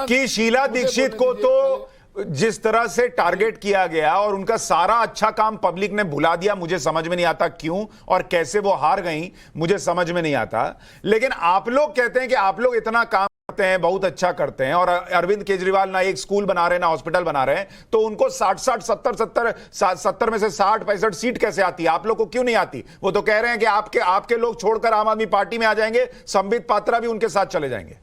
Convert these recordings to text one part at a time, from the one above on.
कि शीला दीक्षित को तो जिस तरह से टारगेट किया गया और उनका सारा अच्छा काम पब्लिक ने भुला दिया, मुझे समझ में नहीं आता क्यों और कैसे वो हार गई, मुझे समझ में नहीं आता। लेकिन आप लोग कहते हैं कि आप लोग इतना काम करते हैं, बहुत अच्छा करते हैं, और अरविंद केजरीवाल ना एक स्कूल बना रहे हैं ना हॉस्पिटल बना रहे हैं, तो उनको 70 में से 60-65 सीट कैसे आती है? आप लोग को क्यों नहीं आती? वो तो कह रहे हैं कि आपके लोग छोड़कर आम आदमी पार्टी में आ जाएंगे, संबित पात्रा भी उनके साथ चले जाएंगे।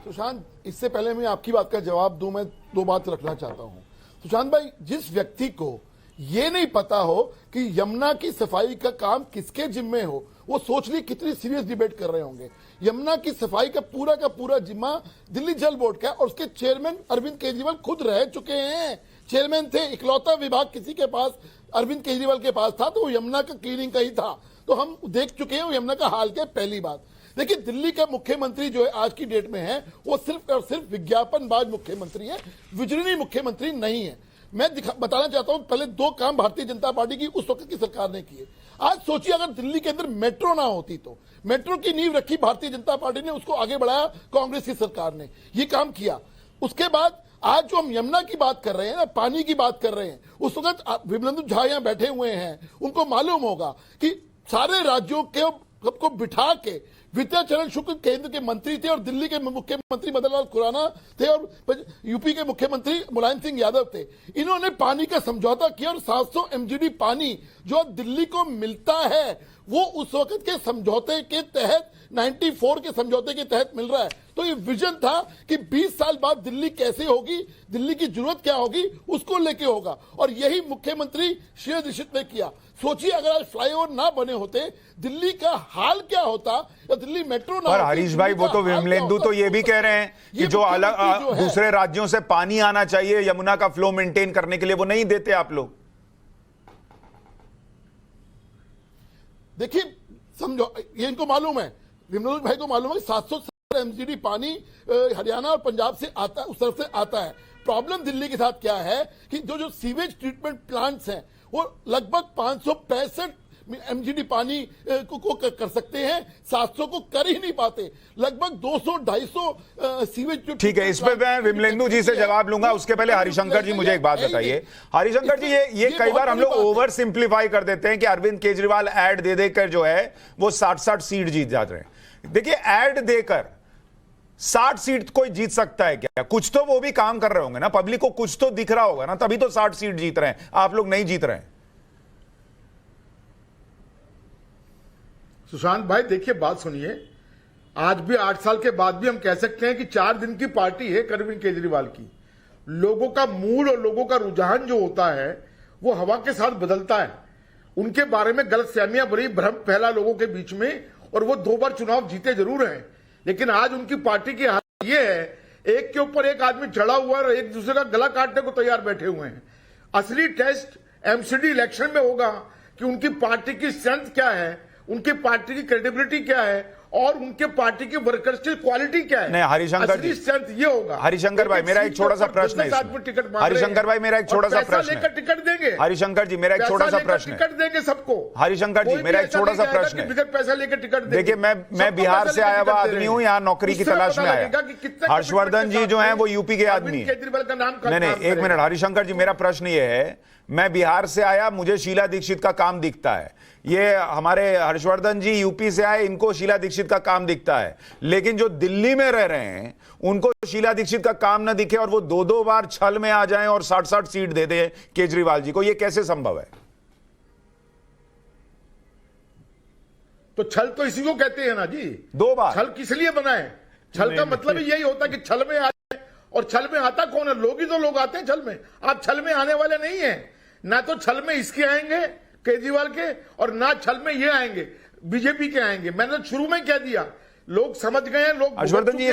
सुशांत, इससे पहले मैं आपकी बात का जवाब दूं, मैं दो बात रखना चाहता हूं। सुशांत भाई, जिस व्यक्ति को यह नहीं पता हो कि यमुना की सफाई का काम किसके जिम्मे हो, वो सोच ली कितनी सीरियस डिबेट कर रहे होंगे। यमुना की सफाई का पूरा जिम्मा दिल्ली जल बोर्ड का, और उसके चेयरमैन अरविंद केजरीवाल खुद रह चुके हैं, चेयरमैन थे। इकलौता विभाग किसी के पास अरविंद केजरीवाल के पास था तो वो यमुना का क्लीनिंग का ही था। तो हम देख चुके हैं यमुना का हाल क्या। पहली बात देखिए, दिल्ली का मुख्यमंत्री जो है आज की डेट में है, वो सिर्फ और सिर्फ विज्ञापनबाज मुख्यमंत्री है, विजनरी मुख्यमंत्री नहीं है। मैं बताना चाहता हूं, पहले दो काम भारतीय जनता पार्टी की उस वक्त की सरकार ने किए। आज सोचिए, अगर दिल्ली के अंदर मेट्रो ना होती तो मेट्रो की नींव रखी भारतीय जनता पार्टी ने, उसको आगे बढ़ाया कांग्रेस की सरकार ने, ये काम किया। उसके बाद आज जो हम यमुना की बात कर रहे हैं ना, पानी की बात कर रहे हैं, उस वक्त विमलेंदु झा यहां बैठे हुए हैं, उनको मालूम होगा कि सारे राज्यों के सबको बिठा के विद्याचरण शुक्ल केंद्र के मंत्री थे और दिल्ली के मुख्यमंत्री मदन लाल खुराना थे और यूपी के मुख्यमंत्री मुलायम सिंह यादव थे। इन्होंने पानी का समझौता किया और 700 MGD पानी जो दिल्ली को मिलता है वो उस वक्त के समझौते के तहत 94 के समझौते के तहत मिल रहा है। तो ये विजन था कि 20 साल बाद दिल्ली कैसे होगी, दिल्ली की जरूरत क्या होगी, उसको लेके होगा, और यही मुख्यमंत्री शीला दीक्षित ने किया। सोचिए, अगर आज फ्लाईओवर ना बने होते, दिल्ली का हाल क्या होता, या दिल्ली मेट्रो ना होती। हरीश भाई, वो तो विमलेंदु तो ये भी कह रहे हैं कि जो अलग दूसरे राज्यों से पानी आना चाहिए यमुना का फ्लो मेंटेन करने के लिए, वो नहीं देते आप लोग। देखिए, समझो, ये इनको मालूम है, विमलेंदु भाई को मालूम है, 700 MGD पानी हरियाणा और पंजाब से आता है, उस तरफ से आता है। प्रॉब्लम दिल्ली के साथ क्या है कि जो सीवेज ट्रीटमेंट प्लांट्स हैं वो लगभग 565 MGD पानी को कर सकते हैं, 700 को कर ही नहीं पाते। लगभग 200-250 सीवेज। ठीक है, इस पे मैं विमलेंदु जी से जवाब लूंगा, उसके पहले हरिशंकर जी मुझे एक बात बताइए। हरिशंकर जी, ये कई बार हम लोग ओवर सिंप्लीफाई कर देते हैं कि अरविंद केजरीवाल ऐड दे देकर जो है वो 60 सीट जीत जाते हैं। देखिए, ऐड देकर 60 सीट कोई जीत सकता है क्या? कुछ तो वो भी काम कर रहे होंगे ना, पब्लिक को कुछ तो दिख रहा होगा ना, तभी तो 60 सीट जीत रहे हैं। आप लोग नहीं जीत रहे हैं। सुशांत भाई, देखिए, बात सुनिए, आज भी 8 साल के बाद भी हम कह सकते हैं कि 4 दिन की पार्टी है अरविंद केजरीवाल की। लोगों का मूड और लोगों का रुझान जो होता है वो हवा के साथ बदलता है। उनके बारे में गलतफहमियां, बड़ी भ्रम फैला लोगों के बीच में, और वो 2 बार चुनाव जीते जरूर हैं, लेकिन आज उनकी पार्टी की हालत ये है, एक के ऊपर एक आदमी चढ़ा हुआ है और एक दूसरे का गला काटने को तैयार बैठे हुए हैं। असली टेस्ट MCD इलेक्शन में होगा कि उनकी पार्टी की स्ट्रेंथ क्या है, उनकी पार्टी की क्रेडिबिलिटी क्या है, और उनके पार्टी के वर्कर्स की क्वालिटी क्या है। नहीं, हरिशंकर जी, स्ट्रेंथ ये होगा। हरिशंकर भाई, मेरा एक छोटा सा प्रश्न है। हरिशंकर भाई, मेरा एक छोटा सा प्रश्न है। टिकट देंगे हरिशंकर जी, मेरा एक छोटा सा प्रश्न है। टिकट देंगे सबको। हरिशंकर जी, मेरा एक छोटा सा प्रश्न है। बिगर पैसा लेकर टिकट देंगे। देखिए, मैं बिहार से आया हुआ आदमी हूं, यहाँ नौकरी की तलाश में आया। हर्षवर्धन जी जो है वो यूपी के आदमी है। केजरीवाल का नाम नहीं, एक मिनट हरिशंकर जी, मेरा प्रश्न ये है, मैं बिहार से आया, मुझे शीला दीक्षित का काम दिखता है। ये हमारे हर्षवर्धन जी यूपी से आए, इनको शीला दीक्षित का काम दिखता है। लेकिन जो दिल्ली में रह रहे हैं उनको शीला दीक्षित का काम ना दिखे और वो 2-2 बार छल में आ जाएं और 60-60 सीट दे दे केजरीवाल जी को, ये कैसे संभव है? तो छल तो इसी को कहते हैं ना जी, 2 बार। छल किस लिए बना है? छल का मतलब यही होता है कि छल में आ जाए, और छल में आता कौन है? लोग ही तो लोग आते हैं छल में। आप छल में आने वाले नहीं है। ना तो छल में इसके आएंगे केजरीवाल के, और ना छल में ये आएंगे बीजेपी के आएंगे। मैंने शुरू में कह दिया, लोग समझ गए हैं। लोग हर्षवर्धन जी,